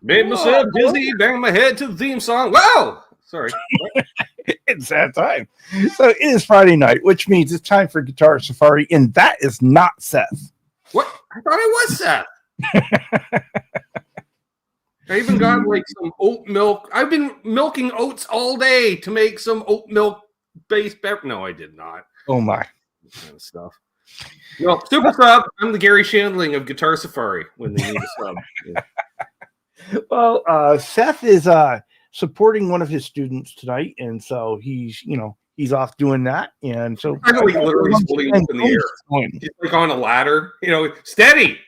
Made myself dizzy, banged my head to the theme song. Wow! Sorry. It's that time. So it is Friday night, which means it's time for Guitar Safari, and that is not Seth. What? I thought I was Seth. I even got like some oat milk. I've been milking oats all day to make some oat milk based beverage. No, I did not. Oh my. Kind of stuff. No, super sub. I'm the Gary Shandling of Guitar Safari when they need a sub. Yeah. Well, Seth is supporting one of his students tonight, and so he's off doing that, and so I know he's literally holding up in the air. He's like on a ladder, steady.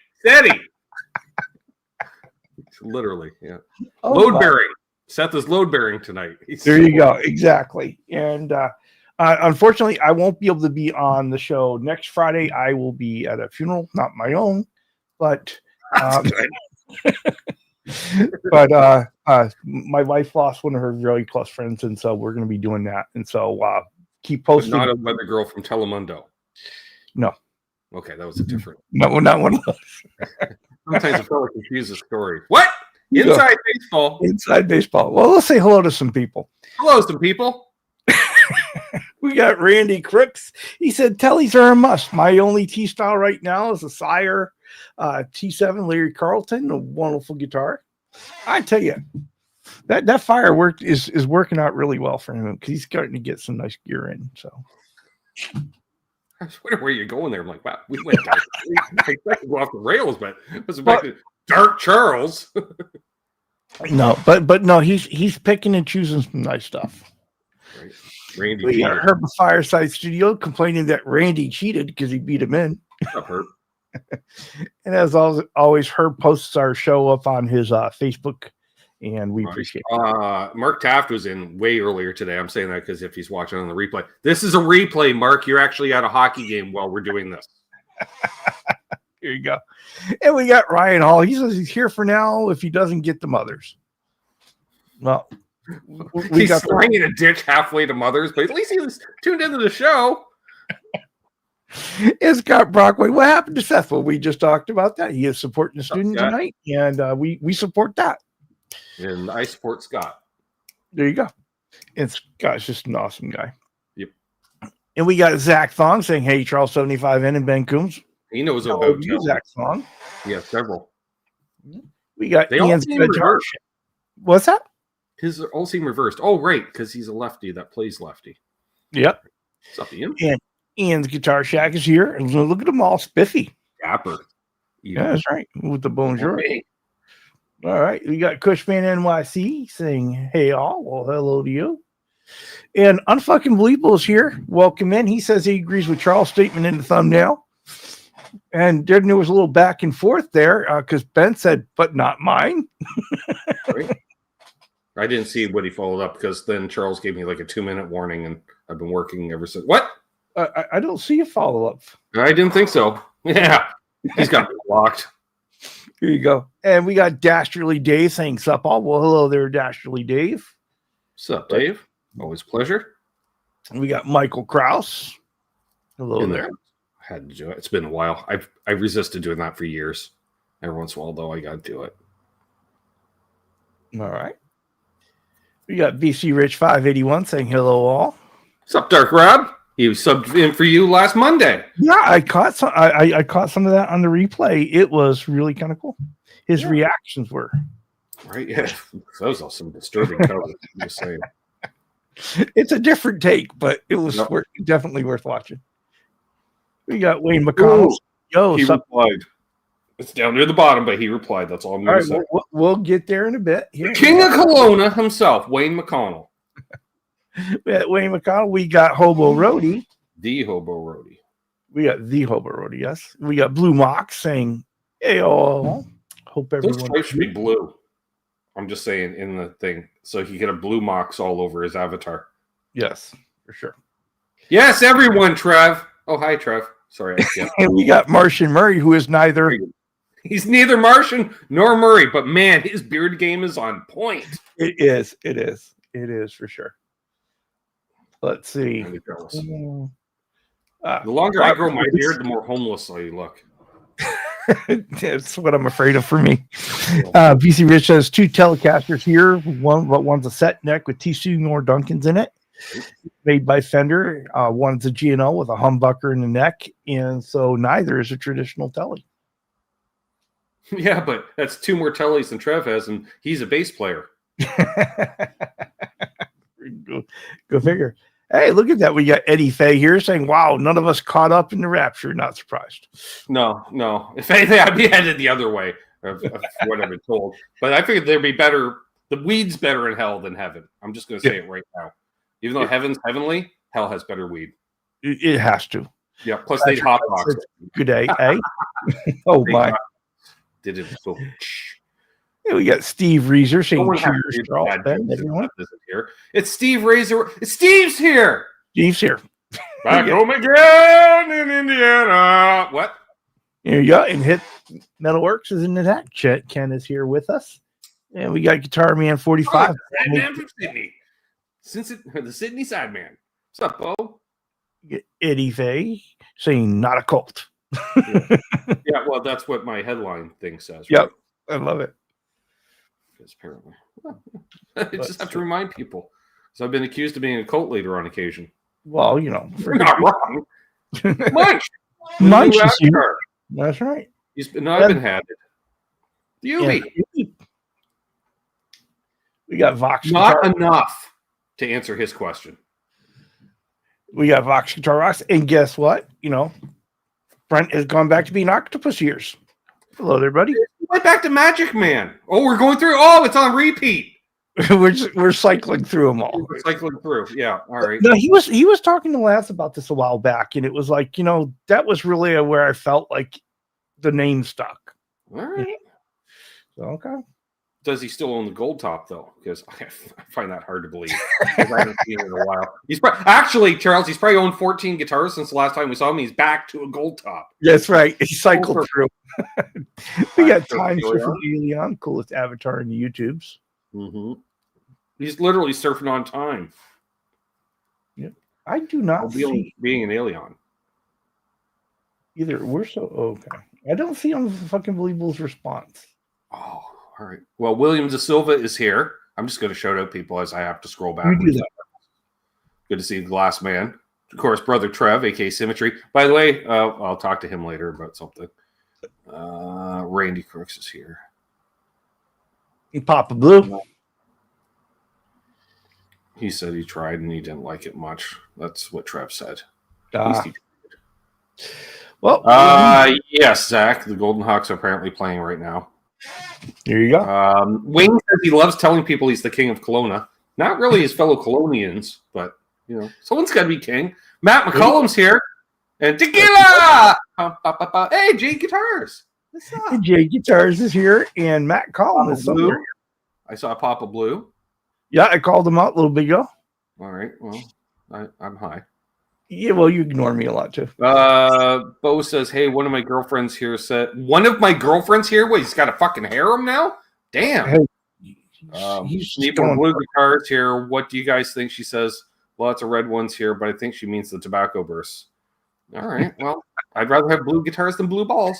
Literally, yeah. Load bearing. Seth is load bearing tonight. There you go, exactly. And unfortunately, I won't be able to be on the show next Friday. I will be at a funeral, not my own, but but my wife lost one of her very close friends, and so we're going to be doing that. And so keep posting. But not a weather girl from Telemundo. No. Okay, that was a different. No, not one of those. Sometimes I feel like confuse the story. What? Inside baseball. Inside baseball. Well, let's say hello to some people. Hello, some people. We got Randy Crooks. He said, Tellies are a must. My only T-style right now is a Sire T7 Larry Carlton, a wonderful guitar. I tell you, that firework is working out really well for him because he's starting to get some nice gear in. So I was wondering where you're going there. I'm like, wow, we went dark. I expected to go off the rails, but it was back to Dark Charles. No, but no, he's picking and choosing some nice stuff. Right. Randy, we got Herb Fireside Studio complaining that Randy cheated because he beat him in. What's up, Herb? And as always, Herb posts our show up on his Facebook, and we appreciate it. Mark Taft was in way earlier today. I'm saying that because if he's watching on the replay, this is a replay, Mark. You're actually at a hockey game while we're doing this. Here you go. And we got Ryan Hall. He says he's here for now if he doesn't get the mothers. Well, he's lying in a ditch halfway to mothers, but at least he was tuned into the show. And Scott Brockway, what happened to Seth? Well, we just talked about that. He is supporting the student tonight, and we support that. And I support Scott. There you go. And Scott's just an awesome guy. Yep. And we got Zach Thong saying, hey, Charles 75N and Ben Coombs. He knows about Zach Thong. Yeah, several. We got Ian's guitar. What's that? His all seem reversed. Oh, right, because he's a lefty that plays lefty. Yep. What's up, Ian? And Ian's Guitar Shack is here. And look at them all spiffy. Dapper. Yeah, that's right. With the bonjour. All right. We got Cushman NYC saying, hey, all. Well, hello to you. And Unfucking Believable is here. Welcome in. He says he agrees with Charles' statement in the thumbnail. And there was a little back and forth there because Ben said, but not mine. Right. I didn't see what he followed up because then Charles gave me like a 2-minute warning and I've been working ever since. What? I don't see a follow-up. I didn't think so. Yeah. He's got me blocked. Here you go. And we got Dastardly Dave saying, sup all. Well, hello there, Dastardly Dave. What's up, Dave? Always a pleasure. And we got Michael Krause. Hello there. I had to do it. It's been a while. I've resisted doing that for years. Every once in a while, though, I got to do it. All right. We got BC Rich 581 saying hello all. What's up, Dark Rob? He was subbed in for you last Monday. Yeah, I caught some. I caught some of that on the replay. It was really kind of cool. His reactions were right. Yeah, that was some disturbing cover. I'm just saying. It's a different take, but it was definitely worth watching. We got Wayne McConnell. He replied. It's down near the bottom, but he replied. That's all I'm going to say. We'll get there in a bit. Here. King of Kelowna himself, Wayne McConnell. We got Wayne McConnell. We got Hobo Roadie. The Hobo Roadie. We got the Hobo Roadie, yes. We got Blue Mox saying, hey, all. Hope everyone. Those stripes should be blue. I'm just saying in the thing. So he could have blue Mox all over his avatar. Yes, for sure. Yes, everyone, Trev. Oh, hi, Trev. Sorry. And we got Martian Murray, who is neither. He's neither Martian nor Murray, but man, his beard game is on point. It is for sure. Let's see. The longer I grow my beard, the more homeless I look. That's what I'm afraid of for me. BC Rich has 2 Telecasters here. One's a set neck with T.C. Moore Duncans in it, made by Fender. One's a G&O with a humbucker in the neck, and so neither is a traditional Tele. Yeah, but that's 2 more Teles than Trev has, and he's a bass player. Go figure. Hey, look at that. We got Eddie Fay here saying, wow, none of us caught up in the rapture. Not surprised. No. If anything, I'd be headed the other way of what I've been told. But I figured there'd be better. The weed's better in hell than heaven. I'm just going to say it right now. Even though heaven's heavenly, hell has better weed. It has to. Yeah, plus they hot box it. Good day, eh? Oh, my. Did it go... Yeah, we got Steve Reeser saying cheers to all everyone. Here. It's Steve Reeser. Steve's here. Steve's here. Back home again in Indiana. What? There you go. And Hit Metalworks is in the chat. Ken is here with us. And we got Guitar Man 45. That man from Sydney. The Sydney side man. What's up, Bo? Eddie Fay saying not a cult. Yeah, well, that's what my headline thing says. Right? Yep. I love it. Because apparently, I just have to remind people. So I've been accused of being a cult leader on occasion. Well, you know, you're not wrong. Munch is here. That's right. I've been had it. Beauty. We got Vox. Not guitar. Enough to answer his question. We got Vox Guitar Rocks, and guess what? You know, Brent has gone back to being Octopus Years. Hello there, buddy. Went back to Magic Man. Oh, we're going through. Oh, it's on repeat. we're cycling through them all. We're cycling through. Yeah. All right. No, he was talking to Lance about this a while back, and it was like, you know, that was really where I felt like the name stuck. All right. So, okay. Does he still own the gold top though? Because I find that hard to believe. I haven't seen it in a while. Actually, Charles, he's probably owned 14 guitars since the last time we saw him. He's back to a gold top. That's right. He cycled through. We got Time Surfer Leon, coolest avatar in the YouTubes. Mm-hmm. He's literally surfing on time. Yep. I do not see being an alien. Either. We're so okay. I don't see on fucking Believable's response. Oh. All right. Well, William Da Silva is here. I'm just going to shout out people as I have to scroll back. Do that. Good to see the Glass Man. Of course, Brother Trev, a.k.a. Symmetry. By the way, I'll talk to him later about something. Randy Crooks is here. Papa Blue. He said he tried and he didn't like it much. That's what Trev said. Well, yes, Zach. The Golden Hawks are apparently playing right now. There you go. Wayne says he loves telling people he's the king of Kelowna. Not really his fellow Kelownians, but you know, someone's got to be king. Matt McCollum's here, and Tequila. Hey, Jay Guitars. What's up? Jay Guitars is here, and Matt Collum is somewhere. I saw Papa Blue. Yeah, I called him out a little bit ago. All right. Well, I'm high. Yeah, well, you ignore me a lot too. Bo says, "Hey, one of my girlfriends here said Wait, he's got a fucking harem now. Damn." Hey, he's need more blue guitars here. What do you guys think? She says, "Lots of red ones here, but I think she means the tobacco bursts." All right. Well, I'd rather have blue guitars than blue balls.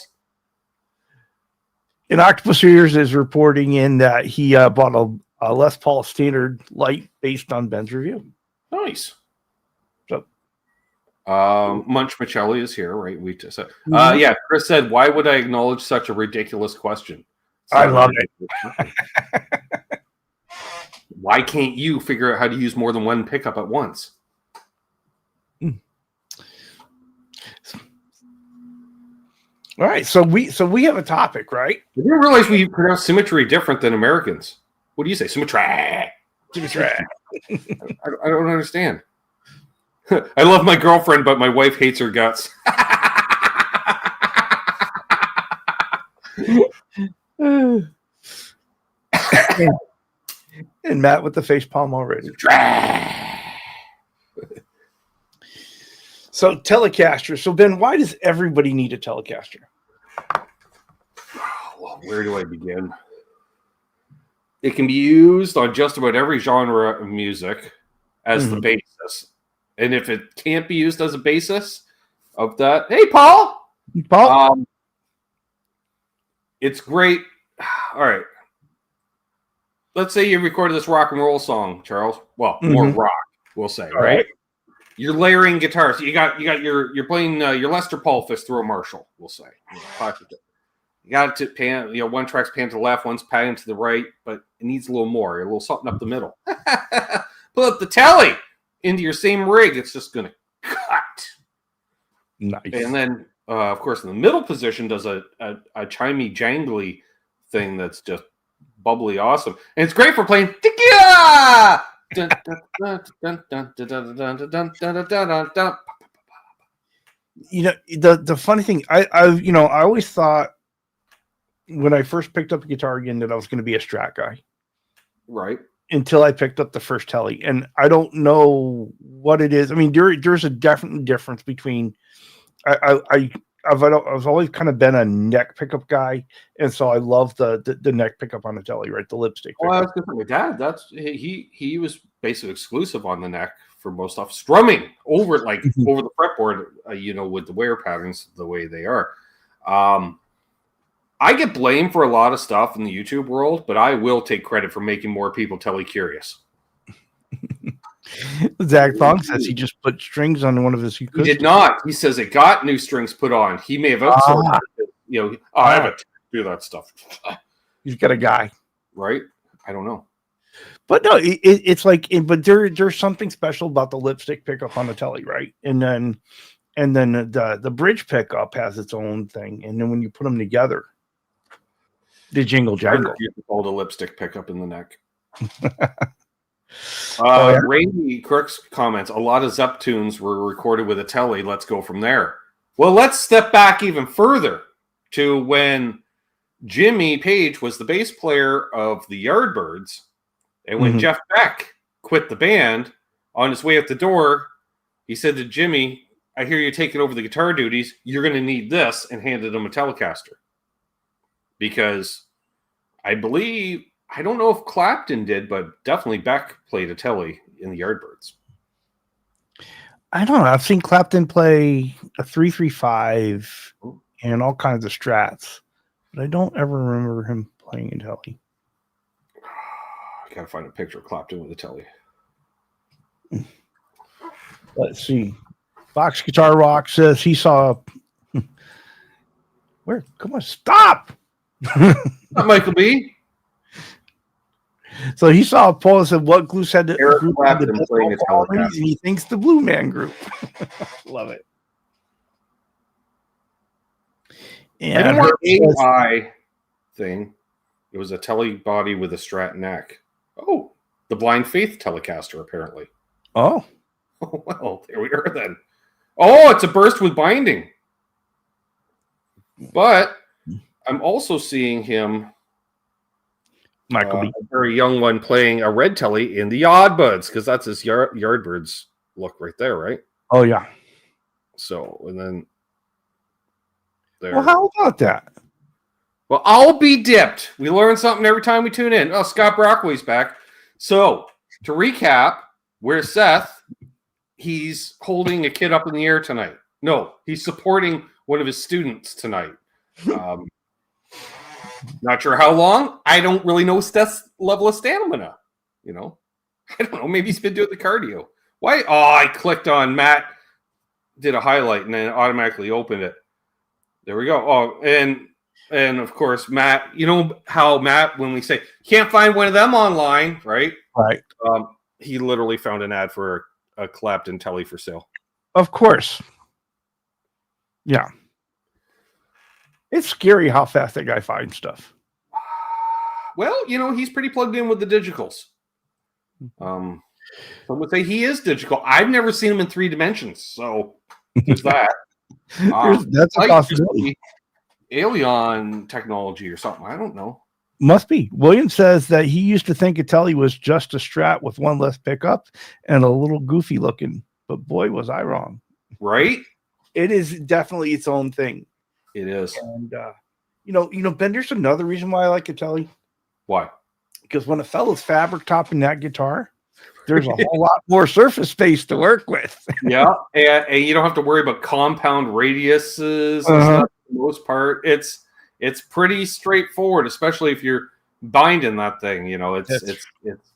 And Octopus Ears is reporting in that he bought a Les Paul Standard Light based on Ben's review. Nice. So, Munch Michelli is here, right? We just said, yeah. Chris said, "Why would I acknowledge such a ridiculous question?" I love it. Why can't you figure out how to use more than one pickup at once? All right, so we have a topic, right? I didn't realize we pronounce symmetry different than Americans. What do you say? Symmetry. Symmetry. I don't understand. I love my girlfriend, but my wife hates her guts. And Matt with the face palm already. So Telecaster. So Ben, why does everybody need a Telecaster? Well, where do I begin? It can be used on just about every genre of music as the basis. And if it can't be used as a basis of that, hey, Paul! It's great. All right. Let's say you recorded this rock and roll song, Charles. Well, more rock, we'll say, right? You're layering guitars. You got you're playing your Lester Paul Fist through a Marshall, we'll say. You got it to pan, one track's pan to the left, one's pan to the right, but it needs a little more, a little something up the middle. Pull up the Tele into your same rig, it's just gonna cut. Nice. And then of course in the middle position does a chimey jangly thing that's just bubbly awesome. And it's great for playing tequila. The funny thing, I always thought when I first picked up the guitar again that I was going to be a Strat guy, right? Until I picked up the first Tele, and I don't know what it is. I mean, there's a definite difference between. I've always kind of been a neck pickup guy, and so I love the neck pickup on the Tele, right? The lipstick. Well, that's good for my dad. That's he was basically exclusive on the neck for most stuff, strumming over over the fretboard, with the wear patterns the way they are. I get blamed for a lot of stuff in the YouTube world, but I will take credit for making more people Tele curious. Zach Thong says he just put strings on one of his acoustics. He did not. He says it got new strings put on. He may have outsourced it. I haven't do that stuff. He's got a guy, right? I don't know, but no, it's like, but there's something special about the lipstick pickup on the Tele, right? And then the bridge pickup has its own thing, and then when you put them together, the jingle jangle. You call the lipstick pickup in the neck. Randy Crooks comments, a lot of Zepp tunes were recorded with a Tele. Let's go from there. Well, let's step back even further to when Jimmy Page was the bass player of the Yardbirds, and when Jeff Beck quit the band, on his way out the door, he said to Jimmy, I hear you're taking over the guitar duties. You're going to need this, and handed him a Telecaster. Because I believe, I don't know if Clapton did, but definitely Beck played a Tele in the Yardbirds. I don't know. I've seen Clapton play a 335 and all kinds of Strats, but I don't ever remember him playing a Tele. I gotta find a picture of Clapton with a Tele. Let's see. Fox Guitar Rock says he saw. Where? Come on, stop! Not Michael B. So he saw a poll that said, "What glue said to Eric Clapton playing a Telecaster?" And he thinks the Blue Man Group. Love it. And her AI thing, it was a Tele body with a Strat neck. Oh, the Blind Faith Telecaster, apparently. Oh, well, there we are then. Oh, it's a burst with binding. But I'm also seeing him, Michael B. a very young one, playing a red Tele in the Oddbuds, because that's his Yardbirds look right there, right? Oh, yeah. So, and then there. Well, how about that? Well, I'll be dipped. We learn something every time we tune in. Oh, Scott Brockway's back. So, to recap, where's Seth? He's holding a kid up in the air tonight. No, he's supporting one of his students tonight. Not sure how long. I don't really know Seth's level of stamina. I don't know. Maybe he's been doing the cardio. Why? Oh, I clicked on Matt, did a highlight, and then automatically opened it. There we go. Oh, and of course, Matt, you know how Matt, when we say, can't find one of them online, right? Right. He literally found an ad for a Clapton Tele for sale. Of course. Yeah. It's scary how fast that guy finds stuff. Well, he's pretty plugged in with the digitals. Some would say he is digital. I've never seen him in 3 dimensions, so there's that. That's a possibility. Alien technology or something. I don't know. Must be. William says that he used to think a Tele was just a Strat with one less pickup and a little goofy looking, but boy, was I wrong. Right? It is definitely its own thing. It is. And, Ben, there's another reason why I like a Tele. Why? Because when a fellow's fabric topping that guitar, there's a whole lot more surface space to work with. Yeah, and you don't have to worry about compound radiuses and stuff for the most part. It's it's pretty straightforward, especially if you're binding that thing. It's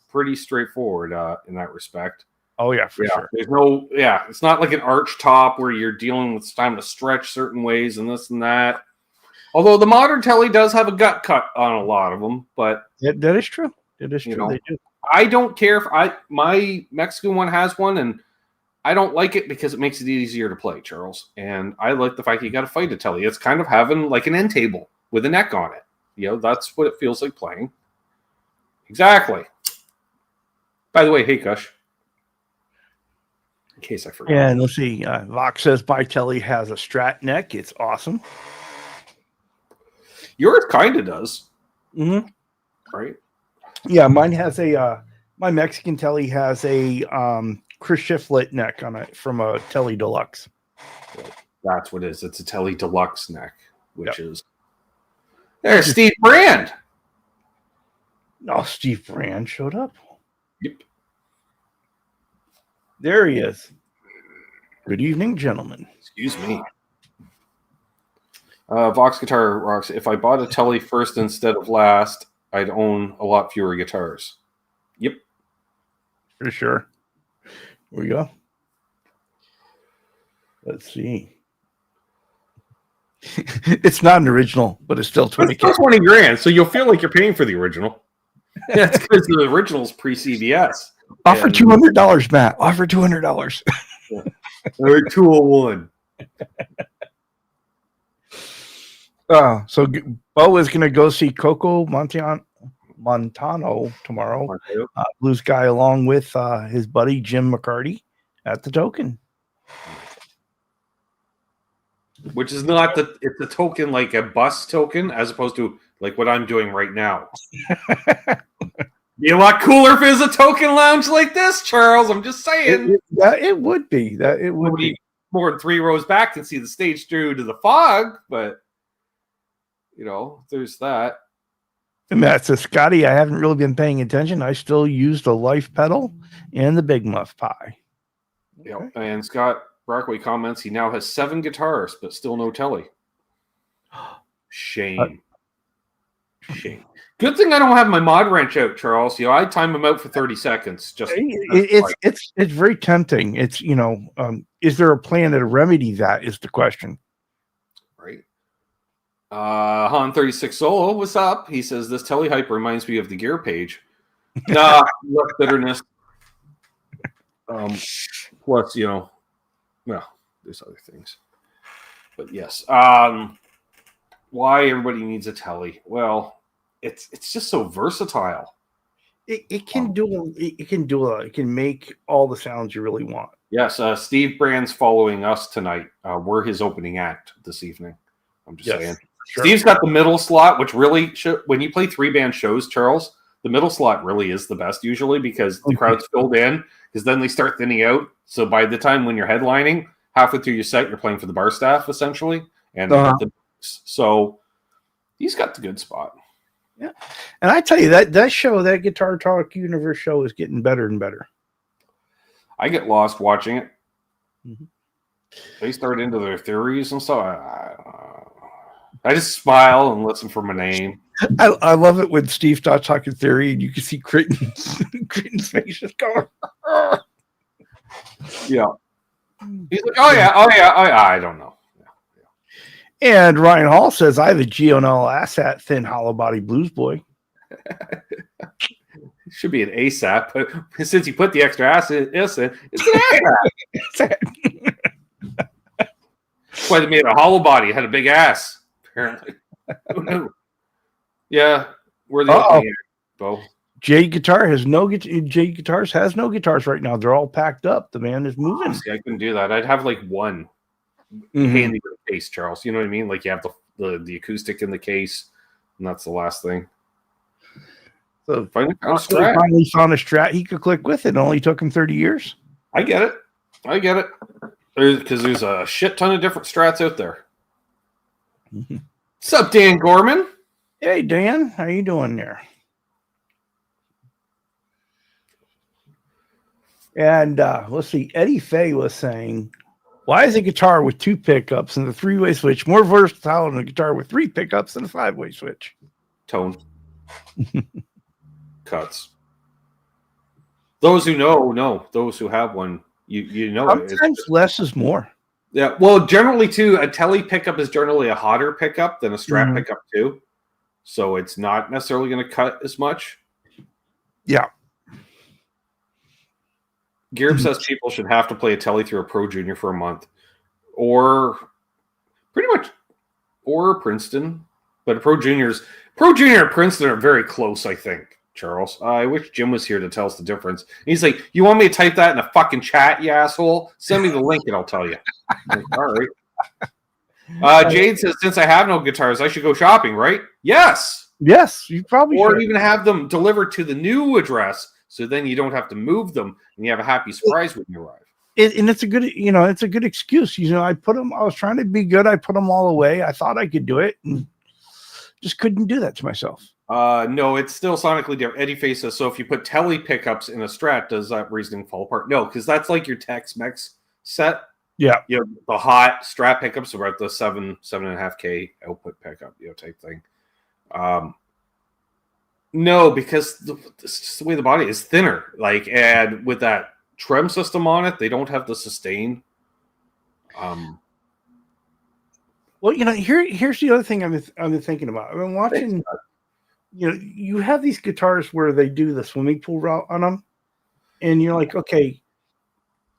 pretty straightforward in that respect. Oh yeah, for sure. There's no, it's not like an arch top where you're dealing with time to stretch certain ways and this and that. Although the modern Tele does have a gut cut on a lot of them, but that is true. It is true. They do. I don't care if my Mexican one has one, and I don't like it because it makes it easier to play, Charles. And I like the fact you got to fight a Tele. It's kind of having like an end table with a neck on it. That's what it feels like playing. Exactly. By the way, hey, Kush. In case I forgot. And let's see. Vox says my Tele has a strat neck. It's awesome. Yours kind of does. Mm-hmm. Right? Yeah, mine has my Mexican Tele has a Chris Shiflett neck on it from a Tele Deluxe. That's what it is. It's a Tele Deluxe neck, which is... There's Steve Brand. Oh, Steve Brand showed up. Yep. There he is. Good evening, gentlemen. Excuse me. Vox Guitar Rocks. If I bought a Tele first instead of last, I'd own a lot fewer guitars. Yep. For sure. Here we go. Let's see. It's not an original, but it's still 20. It's still 20 grand, so you'll feel like you're paying for the original. That's because the original's pre-CBS. Offer $200, Matt. Offer $200. Or 201. So Bo is going to go see Coco Montano tomorrow. Blues guy along with his buddy Jim McCarty at the Token. Which is not it's a token like a bus token as opposed to like what I'm doing right now. Be a lot cooler if it was a token lounge like this, Charles. I'm just saying. It would be. It would be more than 3 rows back and see the stage through to the fog, but there's that. And Matt says, Scotty, I haven't really been paying attention. I still use the Life pedal and the Big Muff Pie. Yep. Okay. And Scott Brockway comments he now has 7 guitars, but still no Tele. Shame. Shame. Good thing I don't have my mod wrench out, Charles. I time them out for 30 seconds. It's very tempting. It's is there a plan to remedy that? Is the question. Right. Han 36 Solo, what's up? He says this Tele hype reminds me of the gear page. Nah, less bitterness. Plus, there's other things. But yes. Why everybody needs a Tele? Well, it's just so versatile. It can make all the sounds you really want. Yes, Steve Brand's following us tonight. We're his opening act this evening. I'm just saying. Sure. Steve's got the middle slot, which really when you play 3-band shows, Charles, the middle slot really is the best usually because the crowd's filled in. Because then they start thinning out. So by the time when you're headlining, halfway through your set, you're playing for the bar staff essentially, and so he's got the good spot. Yeah, and I tell you that show, that Guitar Talk Universe show, is getting better and better. I get lost watching it. Mm-hmm. They start into their theories and stuff. I just smile and listen for my name. I love it when Steve starts talking theory and you can see Critten's face just going. Yeah. He's like, oh yeah. I don't know. And Ryan Hall says, I have a GNL ASAT thin hollow body blues boy. It should be an ASAP, but since you put the extra S in, it's an ASAP. That's why they made a hollow body. It had a big ass, apparently. Who knew? Yeah, we're the opening act, Bo. Jay Guitars has no guitars right now. They're all packed up. The man is moving. See, I couldn't do that. I'd have like one handy with the case, Charles. You know what I mean? Like you have the acoustic in the case, and that's the last thing. So finally found a Strat he could click with. It only took him 30 years. I get it. Because there's a shit ton of different Strats out there. Mm-hmm. What's up, Dan Gorman? Hey, Dan. How you doing there? And let's see. Eddie Fay was saying, Why is a guitar with 2 pickups and the 3-way switch more versatile than a guitar with 3 pickups and a 5-way switch? Tone. Cuts. Those who know. Those who have one, you know it. Sometimes less is more. Yeah, well, generally too, a Tele pickup is generally a hotter pickup than a Strat pickup too, so it's not necessarily going to cut as much. Yeah. Gearb says people should have to play a Tele through a Pro Junior for a month, or Princeton, but a Pro Junior and Princeton are very close, I think. Charles, I wish Jim was here to tell us the difference. He's like, you want me to type that in a fucking chat, you asshole? Send me the link and I'll tell you. Like, all right. Jade says, since I have no guitars, I should go shopping, right? Yes. Yes, you probably or should. even have them delivered to the new address, so then you don't have to move them and you have a happy surprise when you arrive. And it's a good, it's a good excuse. I was trying to be good. I put them all away. I thought I could do it and just couldn't do that to myself. No, it's still sonically different. Eddie Face says, so if you put Tele pickups in a Strat, does that reasoning fall apart? No, because that's like your Tex-Mex set. Yeah. The hot Strat pickups are at the 7.5K output pickup, type thing. No, because this is just the way the body is thinner. And with that trem system on it, they don't have the sustain. Well, here's the other thing I've been thinking about. I've been watching. You have these guitars where they do the swimming pool route on them, and you're like, okay,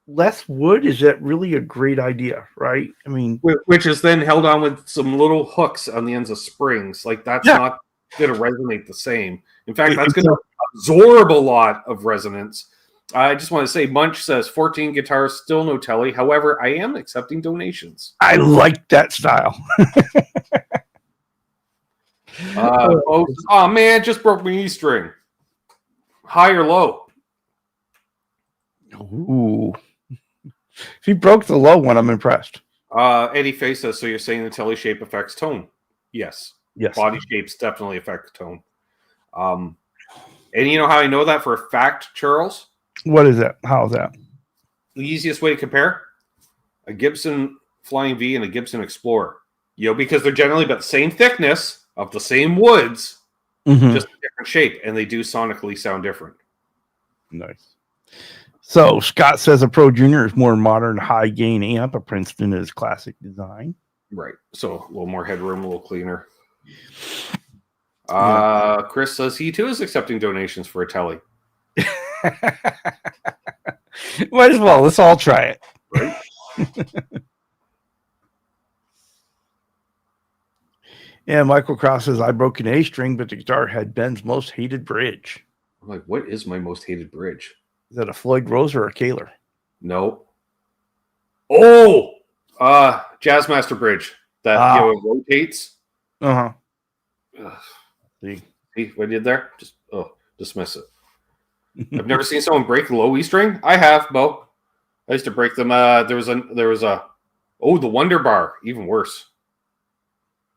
less wood, is that really a great idea, right? I mean, which is then held on with some little hooks on the ends of springs. That's not going to resonate the same. In fact, that's going to absorb a lot of resonance. I just want to say, Munch says 14 guitars, still no Tele. However, I am accepting donations. I like that style. Oh man, just broke my E string. High or low? Ooh. If he broke the low one, I'm impressed. Eddie Face says, so you're saying the Tele shape affects tone? Yes. Body shapes definitely affect tone. And you know how I know that for a fact, Charles? What is that? How is that? The easiest way to compare? A Gibson Flying V and a Gibson Explorer. Because they're generally about the same thickness of the same woods, just a different shape, and they do sonically sound different. Nice. So Scott says a Pro Junior is more modern, high gain amp. A Princeton is classic design. Right. So a little more headroom, a little cleaner. Chris says he too is accepting donations for a Tele. Might as well. Let's all try it. Right. And Michael Cross says, I broke an A string, but the guitar had Ben's most hated bridge. I'm like, what is my most hated bridge? Is that a Floyd Rose or a Kaler? No. Oh! Jazzmaster bridge. That it rotates. Uh-huh. See what I did there? Just dismiss it. I've never seen someone break the low E string. I have, Bo. I used to break them. There was the Wonder Bar, even worse.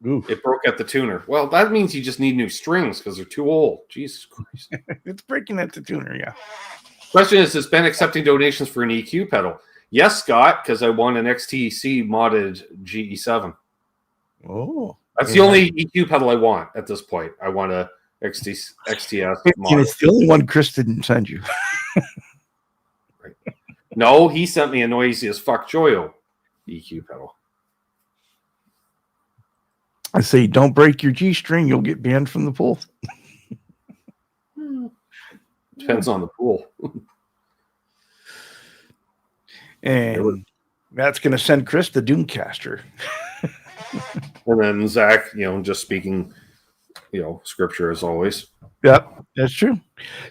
Oof. It broke at the tuner. Well, that means you just need new strings because they're too old. Jesus Christ. It's breaking at the tuner, yeah. Question is Ben accepting donations for an EQ pedal? Yes, Scott, because I won an XTC modded GE7. Oh. That's the only EQ pedal I want at this point. I want a XTS model. And it's the only one Chris didn't send you. Right. No, he sent me a noisy as fuck Joyo EQ pedal. I say, don't break your G string. You'll get banned from the pool. Depends on the pool. And that's going to send Chris the Doomcaster. And then Zach, just speaking, scripture as always. Yep, that's true.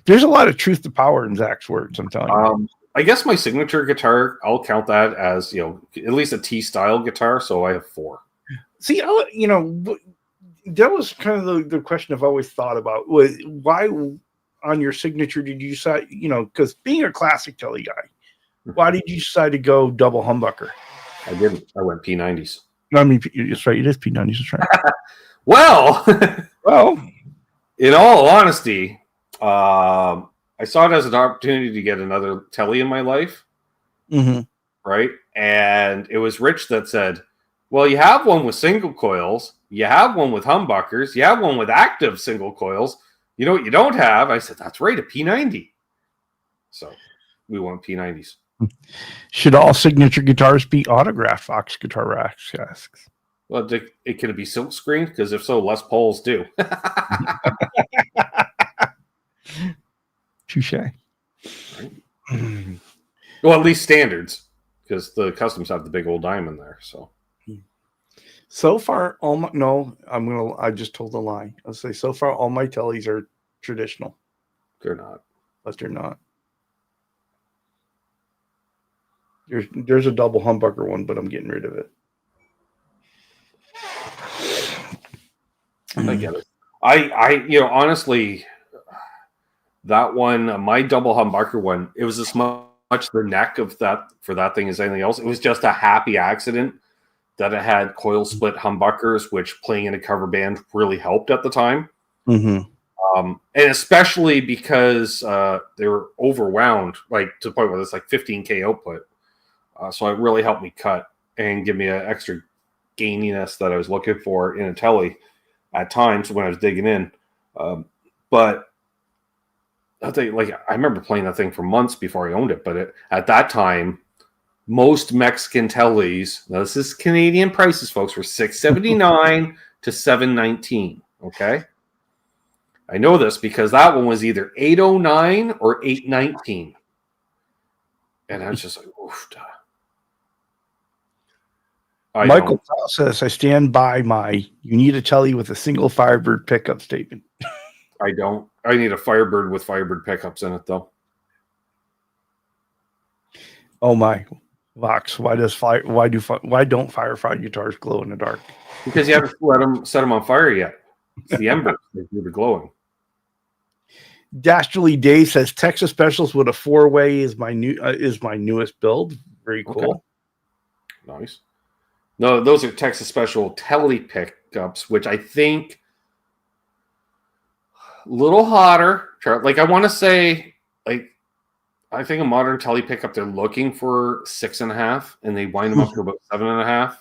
There's a lot of truth to power in Zach's words, I'm telling you. I guess my signature guitar, I'll count that as, at least a T-style guitar, so I have 4. See, that was kind of the question I've always thought about. Was why on your signature did you decide, because being a classic Tele guy, why did you decide to go double humbucker? I didn't. I went P90s. I mean, it's right. It is P90s. That's right. Well, Well, in all honesty, I saw it as an opportunity to get another Tele in my life. mm-hmm. Right. And it was Rich that said, well, you have one with single coils, you have one with humbuckers, you have one with active single coils. You know what you don't have? I said, that's right, a P90. So we want P90s. Should all signature guitars be autographed? Fox Guitar Racks asks. Well, it can be silk screened? Because if so, Les Pauls do. Touche. Right. Well, at least standards, because the customs have the big old diamond there. So far, I just told a lie. I'll say so far all my Teles are traditional. They're not. But they're not. There's a double humbucker one, but I'm getting rid of it. I get it. I honestly, that one, my double humbucker one, it was as much the neck of that for that thing as anything else. It was just a happy accident that it had coil split humbuckers, which playing in a cover band really helped at the time. Mm-hmm. And especially because they were overwound, like to the point where it's like 15K output. So it really helped me cut and give me an extra gaininess that I was looking for in a Tele at times when I was digging in. But I'll tell you, like, I remember playing that thing for months before I owned it. But at that time, most Mexican Teles, now this is Canadian prices, folks, were $679 to $719. Okay. I know this because that one was either $809 or $819. And I was just like, oof. Michael says, I stand by my you need a Tele with a single Firebird pickup statement. I don't. I need a Firebird with Firebird pickups in it, though. Oh my, Vox! Why don't Firefly guitars glow in the dark? Because you haven't set them on fire yet. It's the embers that do the glowing. Dastardly Dave says Texas Specials with a 4-way is my newest build. Very cool. Okay. Nice. No, those are Texas Special Tele pickups, which I think a little hotter. Like I want to say, like I think a modern Tele pickup they're looking for 6.5, and they wind them up to about 7.5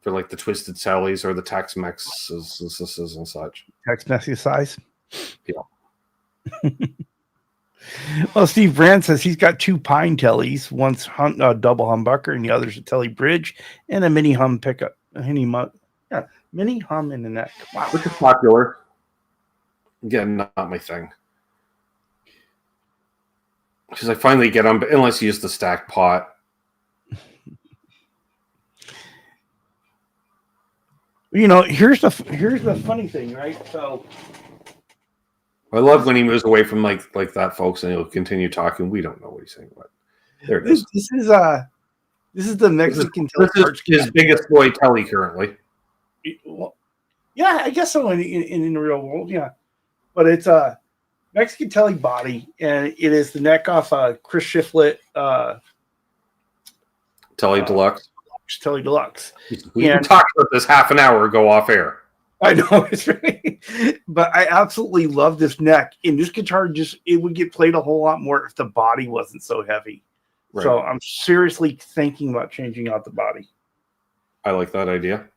for like the Twisted Teles or the Tex Mexes and such. Tex Mexi size. Yeah. Well, Steve Brand says he's got 2 Pine Teles, one's double humbucker and the other's a Tele bridge and a mini hum pickup. Mini hum in the neck. Wow. Which is popular. Again, not my thing. Because I finally get them, unless you use the stack pot. Here's the funny thing, right? So I love when he moves away from like that, folks, and he'll continue talking. We don't know what he's saying, but there it is. This is the Mexican Tele. This is his biggest boy Tele currently. Well, yeah, I guess so in the real world, yeah. But it's a Mexican Tele body, and it is the neck off Chris Shiflett Tele Deluxe. Tele Deluxe. We talked about this half an hour ago off air. I know it's right, but I absolutely love this neck. And this guitar it would get played a whole lot more if the body wasn't so heavy. Right. So I'm seriously thinking about changing out the body. I like that idea.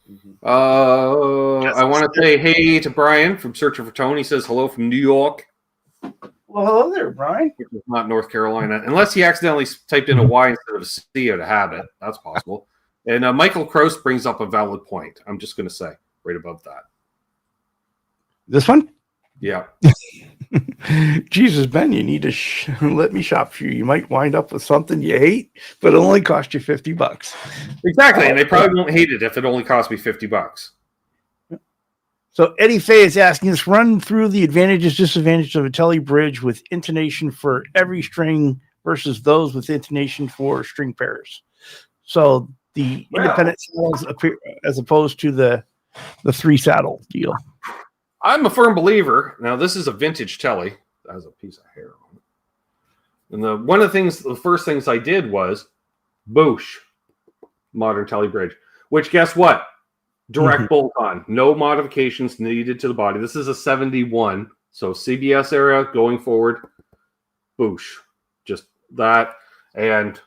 Mm-hmm. I want to say hey to Brian from Searching for Tone. He says hello from New York. Well, hello there, Brian. It's not North Carolina, unless he accidentally typed in a Y instead of a C out of habit. That's possible. And Michael Kraus brings up a valid point. I'm just going to say. Right above that. This one? Yeah. Jesus, Ben, you need to let me shop for you. You might wind up with something you hate, but it'll only cost you $50. Exactly. And they probably won't hate it if it only cost me $50. So Eddie Fay is asking us, run through the advantages, disadvantages of a Tele bridge with intonation for every string versus those with intonation for string pairs. So the independent saddles appear as opposed to the 3-saddle deal. I'm a firm believer. Now, this is a vintage Tele. That has a piece of hair on it. And the first things I did was Boosh modern Tele bridge, which guess what? Direct bolt on. No modifications needed to the body. This is a 71. So CBS era going forward. Boosh. Just that. And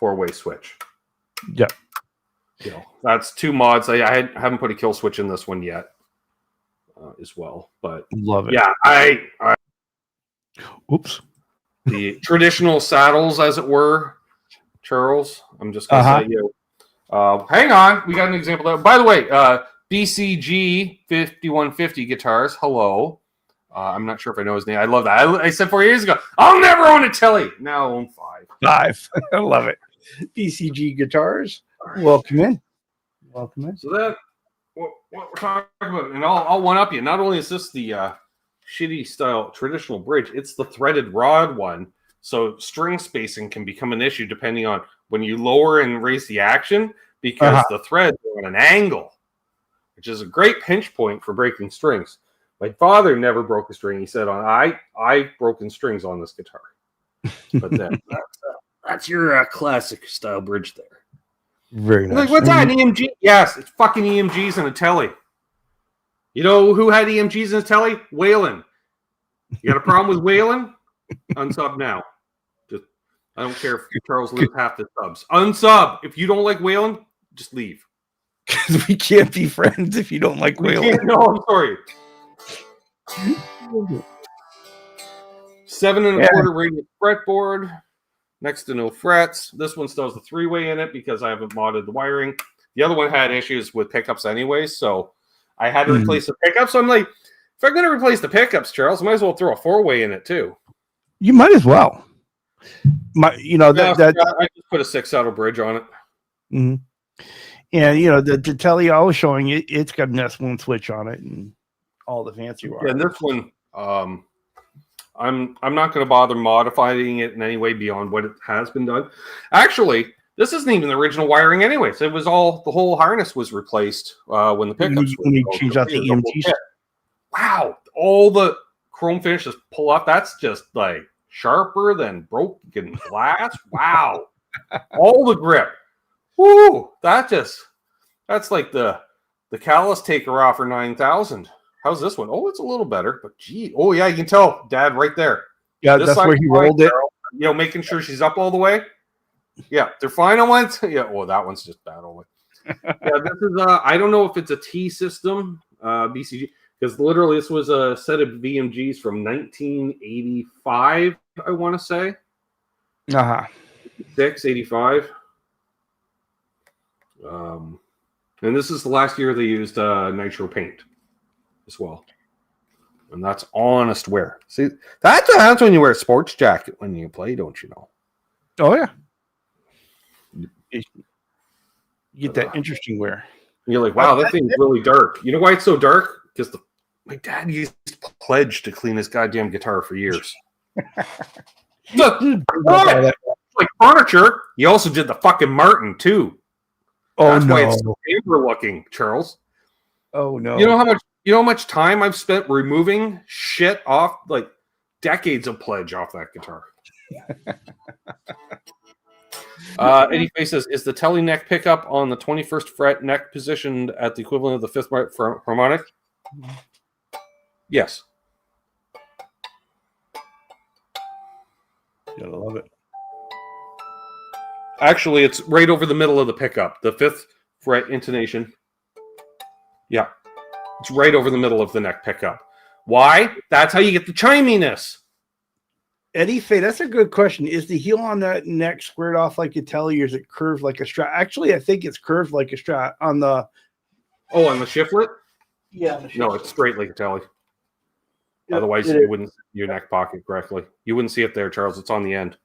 4-way switch. Yeah. That's 2 mods. I haven't put a kill switch in this one yet as well. But Love it. yeah, I Oops. the traditional saddles, as it were, Charles. I'm just going to say, hang on. We got an example there. By the way, BCG 5150 guitars. Hello. I'm not sure if I know his name. I love that. I said 4 years ago, I'll never own a Tele. Now I own 5. 5. I love it. BCG guitars. Welcome in. So that what we're talking about, and I'll one up you. Not only is this the shitty style traditional bridge, it's the threaded rod one. So string spacing can become an issue depending on when you lower and raise the action, because the threads are on an angle, which is a great pinch point for breaking strings. My father never broke a string. He said, I broken strings on this guitar. But then that's your classic style bridge there. Very nice. Like, what's that, an EMG? Yes, it's fucking EMGs and a Tele. You know who had EMGs and a Tele? Waylon. You got a problem with Waylon? Unsub now. Just, I don't care if Charles loses half the subs. Unsub. If you don't like Waylon, just leave. Because we can't be friends if you don't like Waylon. No, I'm sorry. 7 1/4 radius fretboard. Next to no frets. This one still has the 3-way in it because I haven't modded the wiring. The other one had issues with pickups anyway, so I had to replace the pickups. So I'm like, if I'm going to replace the pickups, Charles, I might as well throw a 4-way in it too. You might as well. I just put a 6-saddle bridge on it. Mm-hmm. And the Tele I was showing you, it's got an S1 switch on it and all the fancy wires. Yeah, and this one, I'm not going to bother modifying it in any way beyond what it has been done. Actually, this isn't even the original wiring anyways. It was all, the whole harness was replaced when the pickups when you change out the EMGs. Wow, all the chrome finishes pull up. That's just like sharper than broken glass. Wow. All the grip. Woo, that's like the callus taker off for 9,000. How's this one? Oh, it's a little better, but gee. Oh, yeah, you can tell, Dad, right there. Yeah, that's where he rolled it. Making sure she's up all the way. Yeah, they're final ones. Yeah, well, that one's just bad all the way. Yeah, this is, I don't know if it's a T system, BCG, because literally this was a set of VMGs from 1985, I want to say. 85. And this is the last year they used nitro paint as well, and that's honest wear. See, that's when you wear a sports jacket when you play, don't you know? Oh yeah, you get that interesting wear. You're like, wow, that thing's really dark. You know why it's so dark? Because my dad used to pledge to clean his goddamn guitar for years. Like furniture. He also did the fucking Martin too. That's why it's so amber looking, Charles. Oh no! You know how much time I've spent removing shit off, like decades of pledge off that guitar. Eddie Face says, is the Tele neck pickup on the 21st fret neck positioned at the equivalent of the 5th harmonic? Yes. Gotta love it. Actually, it's right over the middle of the pickup. The 5th fret intonation. Yeah. It's right over the middle of the neck pickup. Why? That's how you get the chiminess. Eddie Faye, that's a good question. Is the heel on that neck squared off like a Tele, or is it curved like a Strat? Actually, I think it's curved like a Strat on the... Oh, on the shiflet? Yeah. No, it's straight like a Tele. Otherwise, you wouldn't see your neck pocket correctly. You wouldn't see it there, Charles. It's on the end.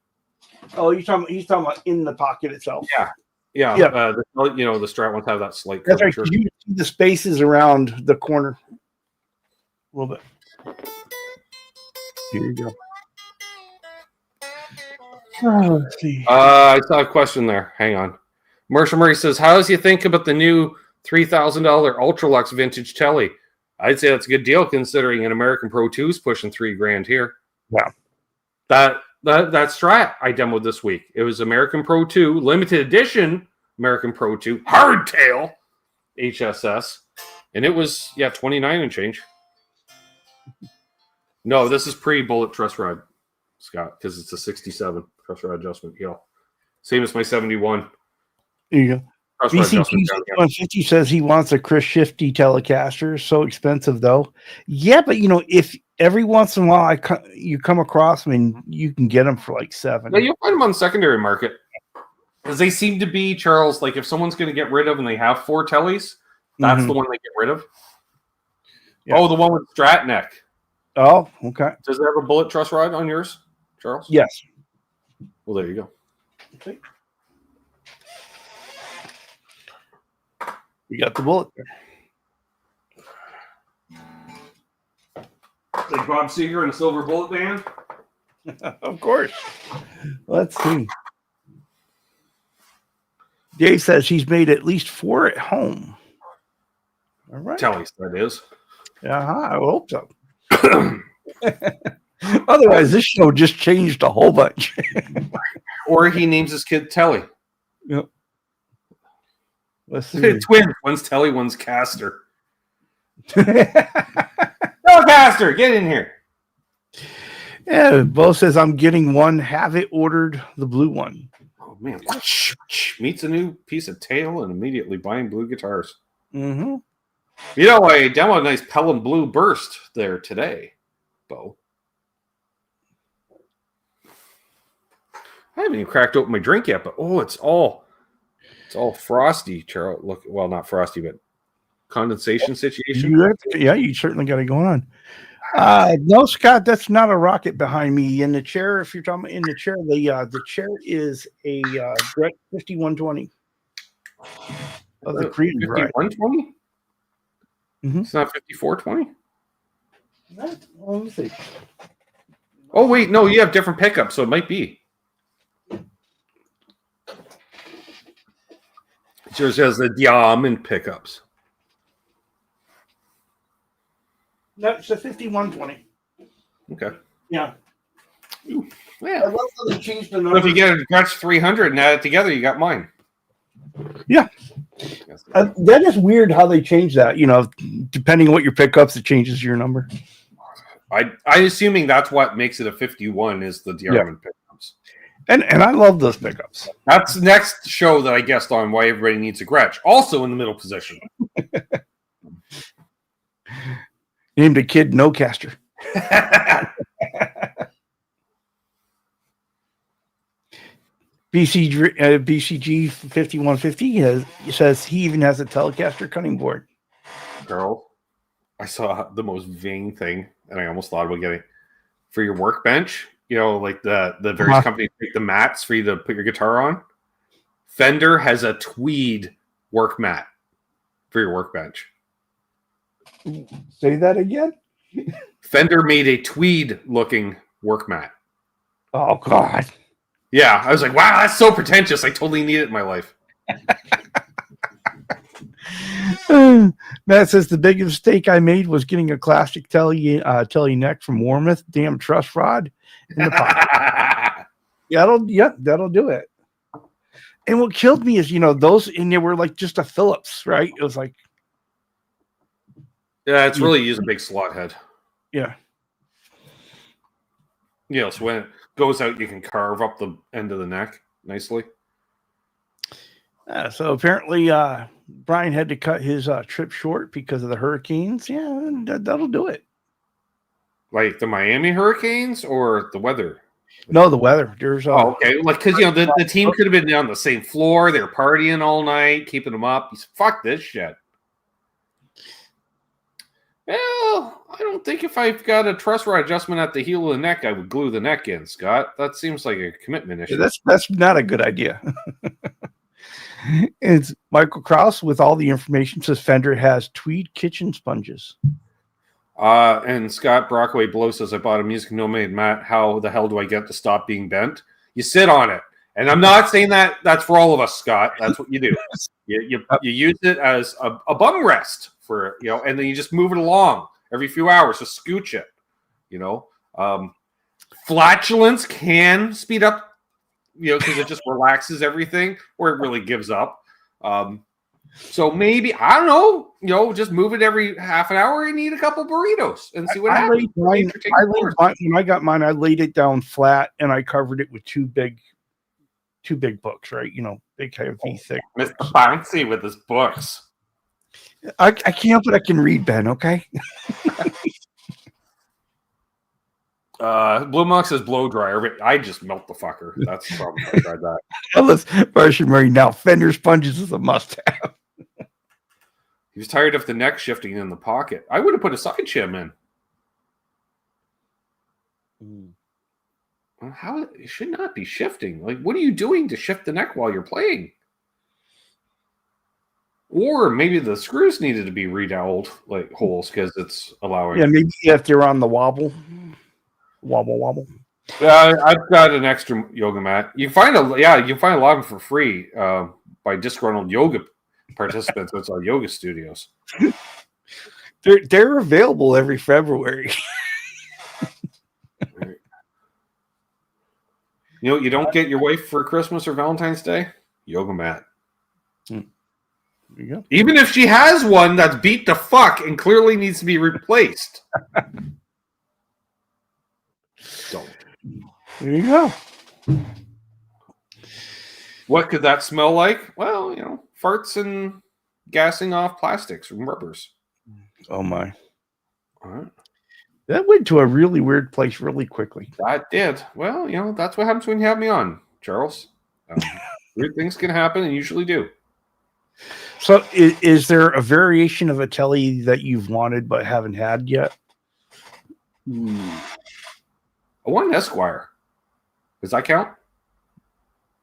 Oh, he's talking about in the pocket itself. Yeah. The Strat ones have that slight curvature. That's right. You see the spaces around the corner a little bit. Here you go. Oh, let's see. I saw a question there. Hang on. Marshall Murray says, how does you think about the new $3,000 Ultralux vintage Tele? I'd say that's a good deal considering an American Pro 2 is pushing $3,000 here. Yeah. That Strat I demoed this week. It was American Pro 2, limited edition American Pro 2, hardtail HSS. And it was, 29 and change. No, this is pre-bullet truss rod, Scott, because it's a 67 truss rod adjustment. Same as my 71. There you go. Cross rod adjustment BCG down here. 150 says he wants a Chris Shifty Telecaster. So expensive though. Yeah, but if every once in a while you come across, I mean, you can get them for like $7. Yeah, you'll find them on the secondary market. Because they seem to be, Charles, like if someone's going to get rid of and they have 4 Teles, that's the one they get rid of. Yeah. Oh, the one with Strat neck. Oh, okay. Does it have a bullet truss rod on yours, Charles? Yes. Well, there you go. Okay. You got the bullet there. Like Bob Seger and a silver bullet band? Of course. Let's see. Dave says he's made at least 4 at home. All right. Teles, that is. I hope so. Otherwise, this show just changed a whole bunch. Or he names his kid Tele. Yep. Let's see. Twins. One's Tele, one's Caster. Telecaster, get in here. Yeah, Bo says I'm getting one. Have it ordered, the blue one. Oh man, meets a new piece of tail and immediately buying blue guitars. Mm-hmm. I demoed a nice Pelham Blue Burst there today, Bo. I haven't even cracked open my drink yet, but it's all frosty, Charles. Look, well, not frosty, but condensation situation. You certainly got it going on. No, Scott, that's not a rocket behind me in the chair. If you're talking about in the chair, the chair is a Gretsch 5120 of the Korean 5120. It's not 5420. Let me see. Oh wait, no, you have different pickups, so it might be. Yours has the diamond pickups. No, it's a 5120. Okay. Yeah. Ooh, yeah. I love how they changed the number. So if you get a Gretsch 300 and add it together, you got mine. Yeah. That is weird how they change that. Depending on what your pickups, it changes your number. I'm assuming that's what makes it a 51 is the diamond pickups. And I love those pickups. That's the next show that I guessed on why everybody needs a Gretsch. Also in the middle position. Named a kid No Caster. BCG 5150 says he even has a Telecaster cutting board. Girl, I saw the most vain thing, and I almost thought about getting for your workbench. Like the various companies make the mats for you to put your guitar on. Fender has a tweed work mat for your workbench. Say that again? Fender made a tweed-looking work mat. Oh, God. Yeah, I was like, wow, that's so pretentious. I totally need it in my life. Matt says the biggest mistake I made was getting a classic Tele neck from Warmouth. Damn truss rod in the pocket. That'll do it. And what killed me is, those in there were like just a Phillips, right? It was like, yeah, it's really use a big slot head. Yeah. So when it goes out, you can carve up the end of the neck nicely. So apparently, Brian had to cut his trip short because of the hurricanes. Yeah, that'll do it. Like the Miami Hurricanes or the weather? No, the weather. There's okay. Like because the team could have been on the same floor. They were partying all night, keeping them up. He's fuck this shit. Well, I don't think if I've got a truss rod adjustment at the heel of the neck, I would glue the neck in, Scott. That seems like a commitment issue. That's not a good idea. It's Michael Krause with all the information says Fender has tweed kitchen sponges. And Scott Brockway Blow says, I bought a Music Nomad mat. How the hell do I get to stop being bent? You sit on it. And I'm not saying that's for all of us, Scott. That's what you do. You use it as a bum rest for, and then you just move it along every few hours. Just scooch it, Flatulence can speed up, because it just relaxes everything, or it really gives up. So maybe, I don't know, just move it every half an hour and eat a couple burritos and see what happens. When I got mine, I laid it down flat and I covered it with 2 big two big books, right? Big heavy thick. Mr. Bouncy with his books. I can't help it. I can read, Ben. Okay. Blue Monk says blow dryer, but I just melt the fucker. That's the problem. I tried that. Ellis Marshall now. Fender sponges is a must-have. He was tired of the neck shifting in the pocket. I would have put a side shim in. How it should not be shifting. Like, what are you doing to shift the neck while you're playing? Or maybe the screws needed to be redoweled, like holes, because it's allowing. Yeah, maybe if they're on the wobble. I've got an extra yoga mat. You can find a lot of them for free by disgruntled yoga participants at our yoga studios. They're available every February. You don't get your wife for Christmas or Valentine's Day? Yoga mat. There you go. Even if she has one that's beat to fuck and clearly needs to be replaced. Don't. There you go. What could that smell like? Well, farts and gassing off plastics and rubbers. Oh my. All right. That went to a really weird place really quickly. That did. Well, that's what happens when you have me on, Charles. Weird things can happen and usually do. So is there a variation of a Tele that you've wanted but haven't had yet? I want an Esquire. Does that count?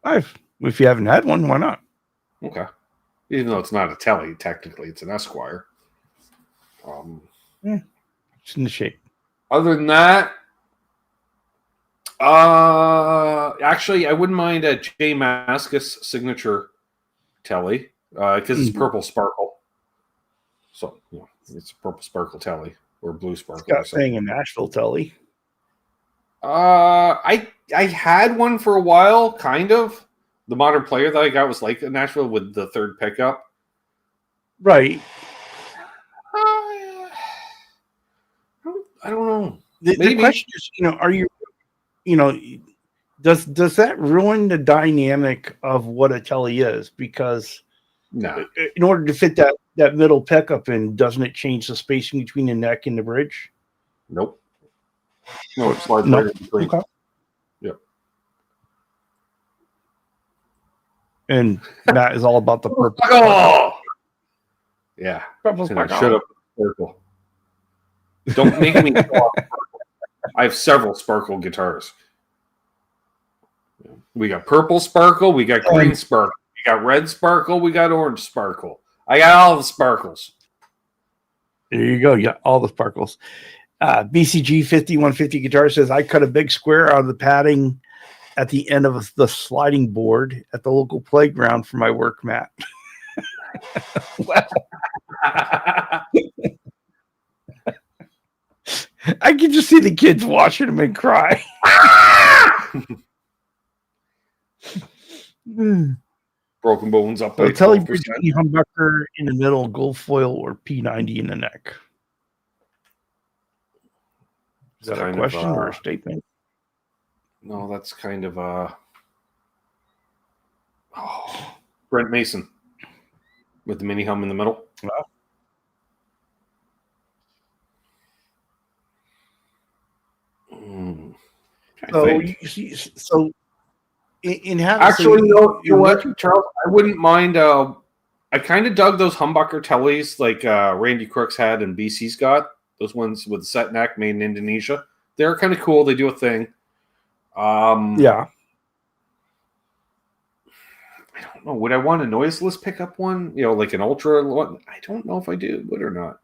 If you haven't had one, why not? Okay. Even though it's not a Tele, technically it's an Esquire. It's in the shape. Other than that, actually, I wouldn't mind a J. Maskus signature Tele because it's purple sparkle. So, it's a purple sparkle Tele or blue sparkle. Got thing in Nashville Tele. I had one for a while, kind of. The modern player that I got was like in Nashville with the third pickup. Right. I don't know. The question is, are you, does that ruin the dynamic of what a Tele is? Because in order to fit that middle pickup in, doesn't it change the spacing between the neck and the bridge? Nope. No, it slides right in between. Okay. Yep. And Matt is all about the purple. Oh! Yeah. Shut up, purple. Don't make me talk. I have several sparkle guitars. We got purple sparkle, we got green sparkle, we got red sparkle, we got orange sparkle. I got all the sparkles. There you go. You got all the sparkles. BCG 5150 guitar says, I cut a big square out of the padding at the end of the sliding board at the local playground for my work mat. I can just see the kids watching them and cry. Broken bones up by Tele humbucker in the middle, gold foil, or P90 in the neck. Is that a question or a statement? No, that's kind of Brent Mason with the mini hum in the middle. Wow. So in having actually, no, you know what, Charles? I wouldn't mind. I kind of dug those humbucker Teles like Randy Crooks had and BC's got. Those ones with the set neck made in Indonesia. They're kind of cool. They do a thing. Yeah. I don't know. Would I want a noiseless pickup one? Like an Ultra one? I don't know if I would or not.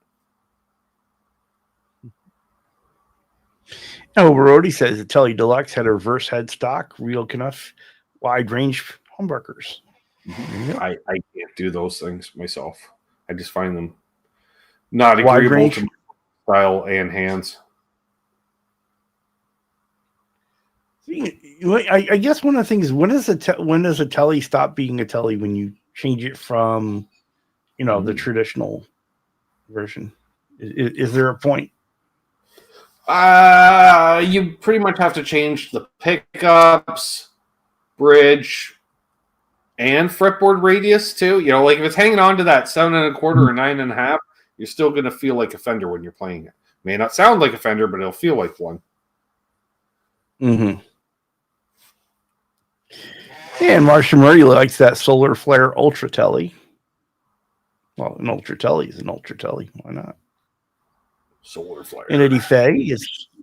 No, Brody says the Tele Deluxe had a reverse headstock, real Knuff, wide range humbuckers. Mm-hmm. I can't do those things myself. I just find them not agreeable to my style and hands. I guess one of the things is when does a Tele stop being a Tele when you change it from the traditional version? Is there a point? You pretty much have to change the pickups, bridge, and fretboard radius too. You know, like if it's hanging on to that 7 1/4 or 9.5, you're still going to feel like a Fender when you're playing it. May not sound like a Fender, but it'll feel like one. Mm-hmm. And Marcia Murray likes that Solar Flare Ultra Tele. Well, an Ultra Tele is an Ultra Tele. Why not? Solar Flare. And Eddie Fay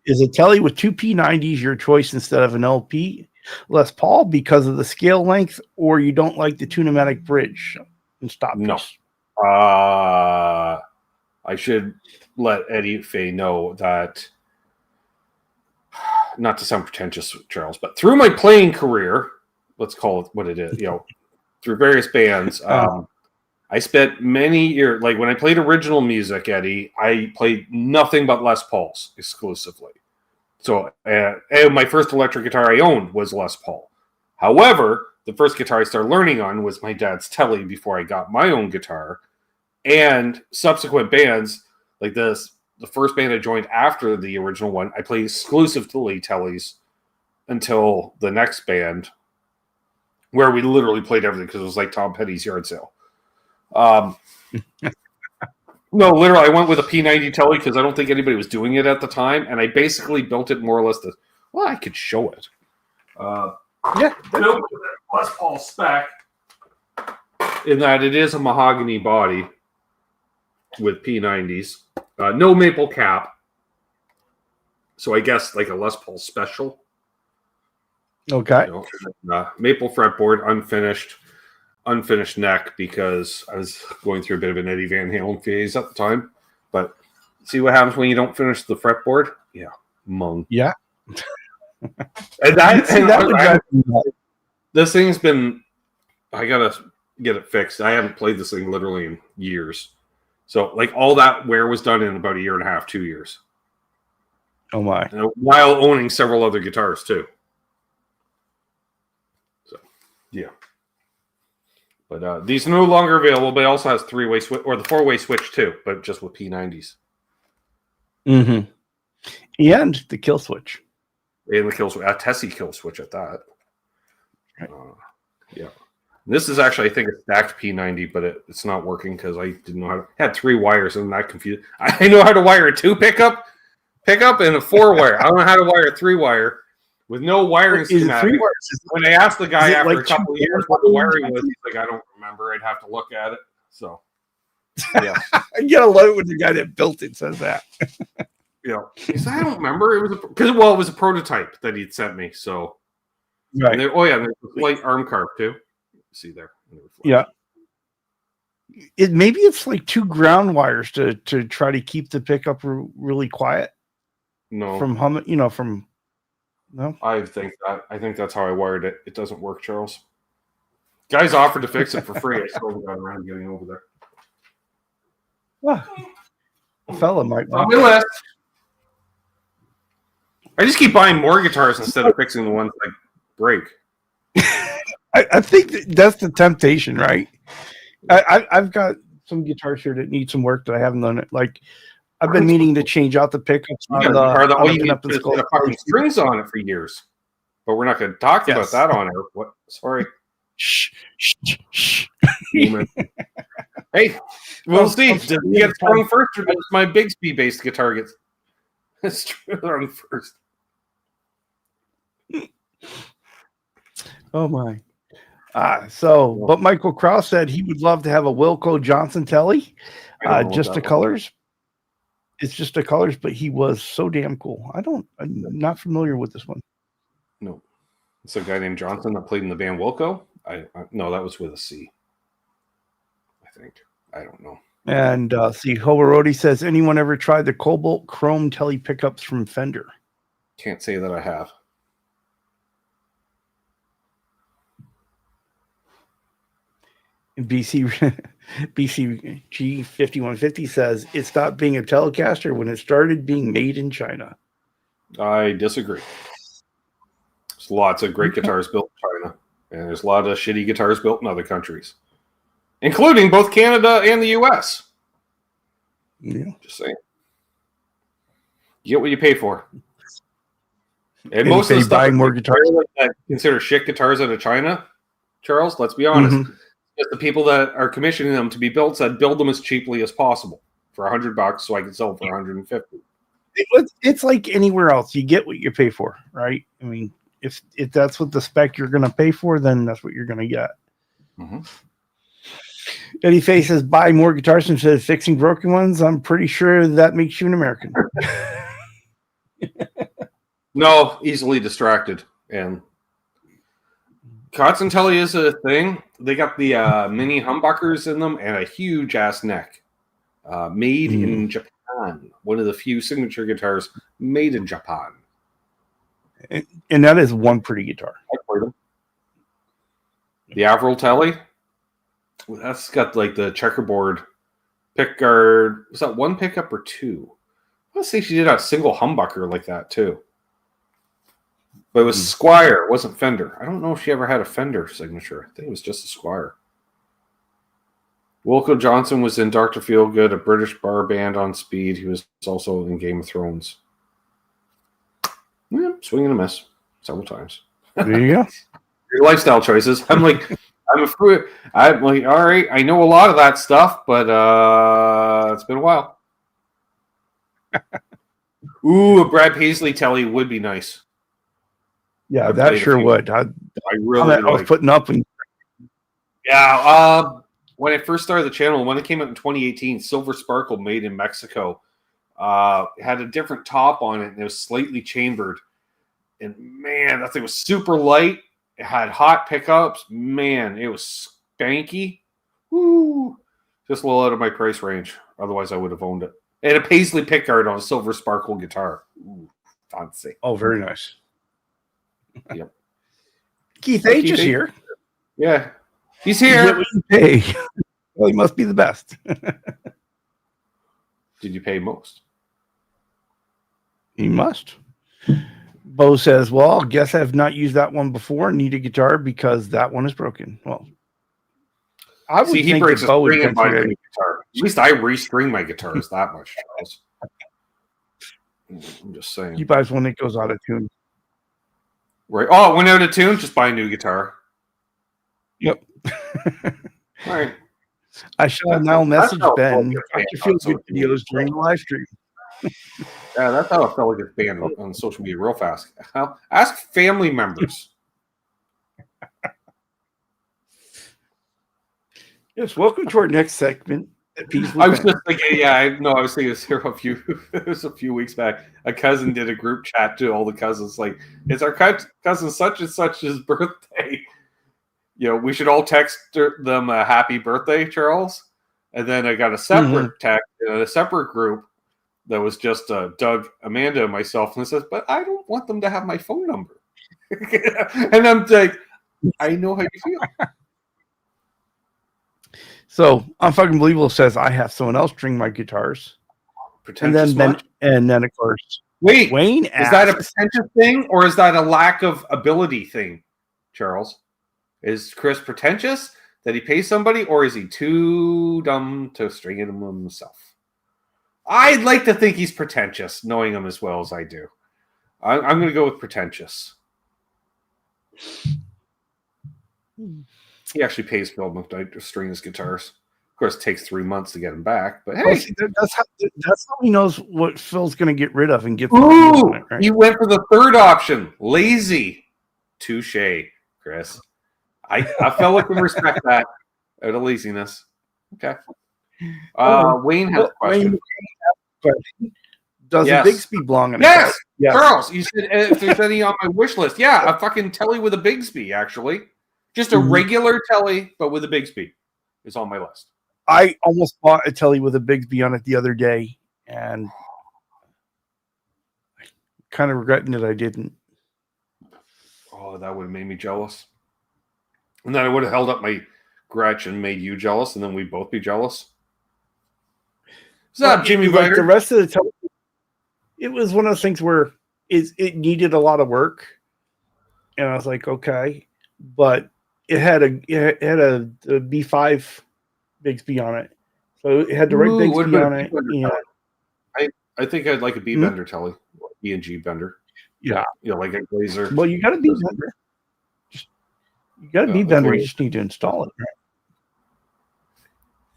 is a Tele with 2 P90s your choice instead of an LP Les Paul because of the scale length, or you don't like the Tune-O-Matic bridge and stop? No. I should let Eddie Fay know that, not to sound pretentious, Charles, but through my playing career, let's call it what it is, you know, through various bands, I spent many years, like when I played original music, Eddie, I played nothing but Les Pauls exclusively. So, and my first electric guitar I owned was Les Paul. However, the first guitar I started learning on was my dad's Tele before I got my own guitar. And subsequent bands, like this, the first band I joined after the original one, I played exclusively Teles until the next band, where we literally played everything because it was like Tom Petty's yard sale. No, literally, I went with a P90 Tele because I don't think anybody was doing it at the time, and I basically built it more or less well, I could show it. Yeah, built with a Les Paul spec, in that it is a mahogany body with P90s, no maple cap. So I guess like a Les Paul special. Okay. You know, maple fretboard, unfinished neck because I was going through a bit of an Eddie Van Halen phase at the time. But see what happens when you don't finish the fretboard? Yeah, mung. Yeah. This thing's been. I gotta get it fixed. I haven't played this thing literally in years. So, like, all that wear was done in about a year and a half, 2 years. Oh my! And while owning several other guitars too. So, yeah. But these are no longer available. But it also has 3-way switch or the 4-way switch too, but just with P90s. Mm-hmm. And the kill switch. And the kill switch, a Tessie kill switch at that. Right. Yeah. This is actually, I think, a stacked P90, but it's not working because I didn't know how to. It had 3 wires and that confused. I know how to wire a 2 pickup, and a 4-wire. I don't know how to wire a 3-wire with no wiring schematic. When I asked the guy after a couple of years what the wiring was, he's like, I don't remember. I'd have to look at it. So, yeah. You gotta love it when the guy that built it says that. Yeah. He said, I don't remember. It was a prototype that he'd sent me. So, right. There's a light arm carve too. See there. Yeah. Maybe it's like 2 ground wires to try to keep the pickup really quiet. No. From humming, from. No. I think that's how I wired it. It doesn't work, Charles. Guys offered to fix it for free. I still haven't got around getting over there. Well, a fella might. On my list. I just keep buying more guitars instead of fixing the ones that break. I think that's the temptation, right? I've got some guitars here that need some work that I haven't done it. Like I've been meaning to change out the pickups on the fucking strings on it for years, but we're not going to talk about that on air. What? Sorry. Shh. Hey, we'll see. Does he get strung first, or does my Bigsby-based guitar get strung first? Oh my. But Michael Krause said he would love to have a Wilco Johnson Tele. Just the colors. It's just the colors, but he was so damn cool. I'm not familiar with this one. No. It's a guy named Johnson that played in the band Wilco. No, that was with a C. I think. I don't know. And Hobarodi says, anyone ever tried the Cobalt Chrome Tele pickups from Fender? Can't say that I have. BCG 5150 says it stopped being a Telecaster when it started being made in China. I disagree. There's lots of great guitars built in China, and there's a lot of shitty guitars built in other countries, including both Canada and the U.S. Yeah, just saying. You get what you pay for. And most of the stuff buying more guitars that consider shit guitars out of China, Charles. Let's be honest. Just the people that are commissioning them to be built said build them as cheaply as possible for $100, so I can sell them for 150. It's like anywhere else. You get what you pay for, right? I mean, if that's what the spec you're going to pay for, then that's what you're going to get. Mm-hmm. Eddie Face says, buy more guitars instead of fixing broken ones. I'm pretty sure that makes you an American. No, easily distracted. And Kotzen Tele is a thing. They got the mini humbuckers in them and a huge ass neck. Made in Japan. One of the few signature guitars made in Japan. And that is one pretty guitar. I played them. The Avril Tele. That's got like the checkerboard pickguard. Was that one pickup or two? I want to say she did a single humbucker like that too. But it was Squire, it wasn't Fender. I don't know if she ever had a Fender signature. I think it was just a Squire. Wilco Johnson was in Dr. Feelgood, a British bar band on Speed. He was also in Game of Thrones. Yeah, swing and a miss several times. There you go. Your lifestyle choices. I'm like, all right, I know a lot of that stuff, but it's been a while. Ooh, a Brad Paisley Tele would be nice. Yeah, that sure would. I was putting up. Yeah, when I first started the channel, when it came out in 2018, Silver Sparkle made in Mexico, had a different top on it, and it was slightly chambered. And man, that thing was super light. It had hot pickups. Man, it was spanky. Woo! Just a little out of my price range. Otherwise, I would have owned it. And a Paisley pickguard on a Silver Sparkle guitar. Ooh, fancy. Oh, very nice. Yep. Keith H is here. Yeah. He's here. Hey. Well, he must be the best. Did you pay most? He must. Bo says, well, I guess I've not used that one before. Need a guitar because that one is broken. Well, I would he breaks a string and buys a new guitar. At least I restring my guitars that much, Charles. I'm just saying. He buys one that goes out of tune. Right. Oh, it went out of tune? Just buy a new guitar. Yep. All right. I shall now message Ben. You feel good videos during the live stream. Yeah, that's how a fella gets banned on social media real fast. Ask family members. Yes, welcome to our next segment. I was just thinking, I was thinking this here it was a few weeks back. A cousin did a group chat to all the cousins, like, it's our cousin such and such's birthday. You know, we should all text them a happy birthday, Charles. And then I got a separate text in a separate group that was just Doug, Amanda, and myself. And it says, but I don't want them to have my phone number. And I'm like, I know how you feel. So Unfucking Believable says I have someone else string my guitars. And then of course, Wayne asks, is that a pretentious thing or is that a lack of ability thing, Charles? Is Chris pretentious that he pays somebody, or is he too dumb to string it himself? I'd like to think he's pretentious, knowing him as well as I do. I'm going to go with pretentious. He actually pays Phil McKnight to string his guitars. Of course, it takes 3 months to get them back, but hey, that's how he knows what Phil's going to get rid of and get. Ooh, it, right? He went for the third option, lazy. Touche, Chris. I felt like we respect that out of laziness. Okay. Wayne has a question. Does a Bigsby belong in yes. Charles, you said if there's any on my wish list. Yeah, a fucking Tele with a Bigsby, actually. Just a regular Tele, but with a Bigsby is on my list. I almost bought a Tele with a Bigsby on it the other day, and I kind of regretting that I didn't. Oh, that would have made me jealous. And then I would have held up my Gretsch and made you jealous, and then we'd both be jealous. What's up, Jimmy like the rest of the Tele, it was one of those things where it needed a lot of work, and I was like, okay, but it had a B5 Bigsby on it, so it had the right Bigsby on it. Yeah. I think I'd like a B bender Tele, B and G bender. Yeah, like a Glazer. Well, you got a B bender. You got a B bender, you just need to install it. Right?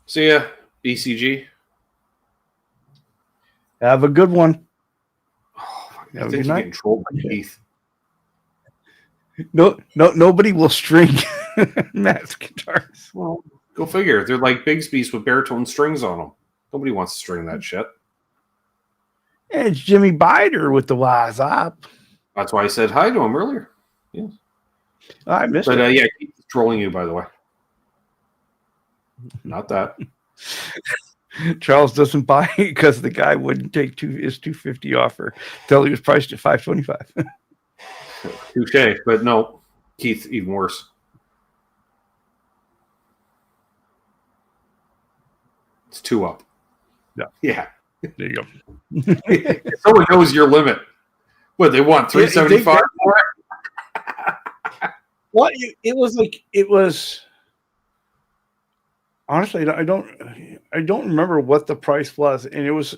See ya, BCG. Have a good one. Oh, I think you're getting trolled by Keith. Nobody will string Matt's guitars. Well, go figure. They're like Bigsby's with baritone strings on them. Nobody wants to string that shit. Yeah, it's Jimmy Bider with the wise up. That's why I said hi to him earlier. Yes. I missed it. But yeah, Keith is trolling you, by the way. Not that. Charles doesn't buy it because the guy wouldn't take his $250 offer till he was priced at $525. Touche, but no, Keith, even worse. It's 2 up. Yeah. There you go. Someone knows your limit. What, they want $375 for it? Well, it was. Honestly, I don't remember what the price was, and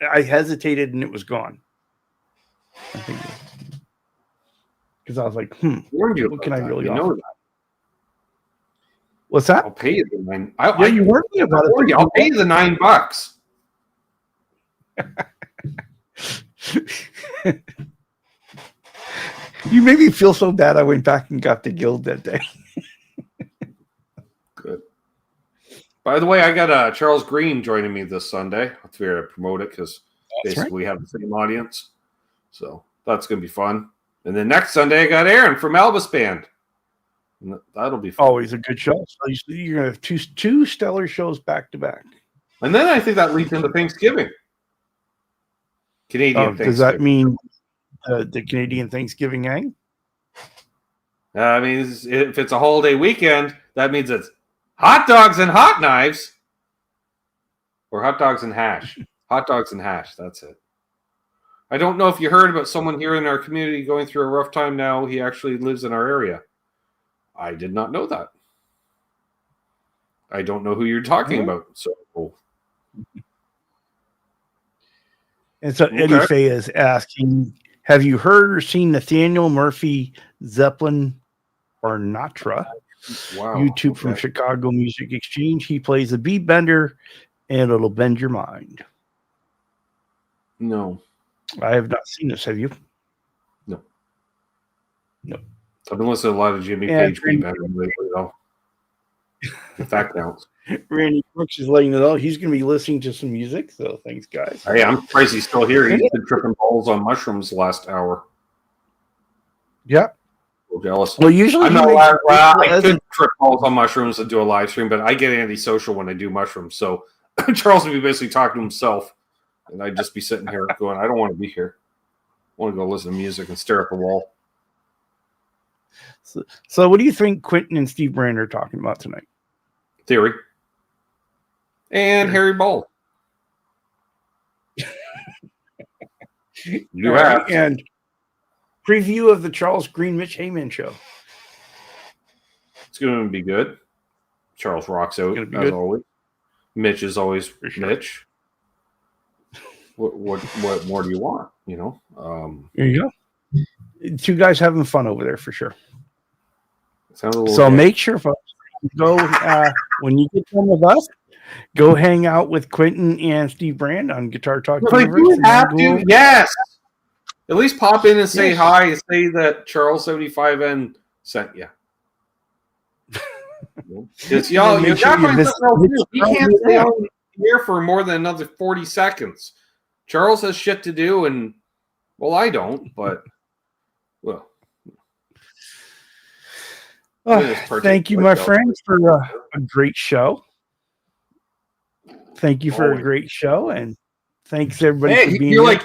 I hesitated, and it was gone. I think because I was like, what can I really offer? That. What's that? I'll pay you the $9. Yeah, you warned me about it. I'll pay you the $9. You made me feel so bad. I went back and got the guild that day. Good. By the way, I got Charles Green joining me this Sunday. I'll figure to promote it because basically we have the same audience. So that's going to be fun. And then next Sunday, I got Aaron from Albus Band. And that'll be fun. Always a good show. So you're going to have two stellar shows back to back. And then I think that leads into Thanksgiving. Canadian Thanksgiving. Does that mean the Canadian Thanksgiving hang? I mean, if it's a holiday weekend, that means it's hot dogs and hot knives. Or hot dogs and hash. Hot dogs and hash. That's it. I don't know if you heard about someone here in our community going through a rough time now. He actually lives in our area. I did not know that. I don't know who you're talking about. So, and so Eddie Fay is asking, have you heard or seen Nathaniel Murphy Zeppelin Barnatra? Wow. YouTube from Chicago Music Exchange. He plays a beat bender and it'll bend your mind. No. I have not seen this. Have you? No. No. I've been listening to a lot of Jimmy Page beat bender lately, though. If that counts. Randy Brooks is letting it know he's going to be listening to some music. So thanks, guys. Hey, I'm surprised he's still here. He's been tripping balls on mushrooms last hour. Yeah. So jealous. Well, usually I'm not allowed. Well, I could trip balls on mushrooms and do a live stream, but I get antisocial when I do mushrooms. So Charles would be basically talking to himself, and I'd just be sitting here going, I don't want to be here. I want to go listen to music and stare at the wall. So what do you think Quentin and Steve Brand are talking about tonight? Theory. And Harry Ball. You have. And preview of the Charles Green Mitch Heyman show. It's going to be good. Charles rocks out as always. Mitch is always Mitch. What more do you want? You know. There you go. Two guys having fun over there for sure. So make sure, folks, go when you get done with us. Go hang out with Quentin and Steve Brand on Guitar Talk Universe. You have to, yes. At least pop in and say hi and say that Charles 75N sent you. Because y'all, you got he can't stay on here for more than another 40 seconds. Charles has shit to do, and well, I don't, but well. Thank you, my friends, for a great show. Thank you for a great show, and thanks everybody for being here.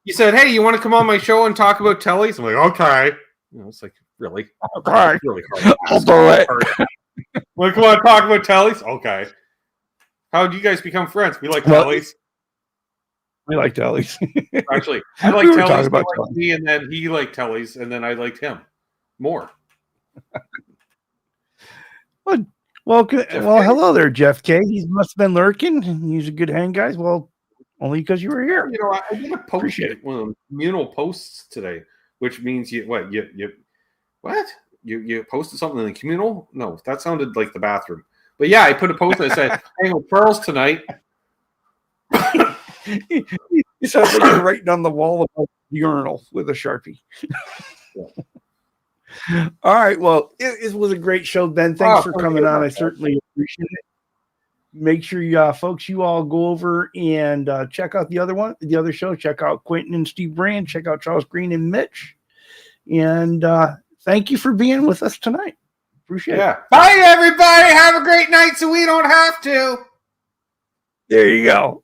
You said, hey, you want to come on my show and talk about Teles? I'm like, okay. You know, it's like, really? Okay. Really hard. I'll do it. Well, come on, talk about Teles? Okay. How did you guys become friends? We like Teles. We like Teles. Actually, I like Teles. He liked me, and then he liked Teles, and then I liked him more. Well, hello there, Jeff K. He must have been lurking. He's a good hang, guys. Well, only because you were here. You know, I did a post one of them communal posts today, which means what? You posted something in the communal? No, that sounded like the bathroom. But yeah, I put a post and I said, hang with Charles tonight. It sounds like you're writing on the wall of the urinal with a Sharpie. Yeah. All right. Well, it was a great show, Ben. Thanks for coming on. I certainly appreciate it. Make sure you all go over and check out the other show. Check out Quentin and Steve Brand. Check out Charles Green and Mitch. And thank you for being with us tonight. Appreciate it. Bye, everybody. Have a great night so we don't have to. There you go.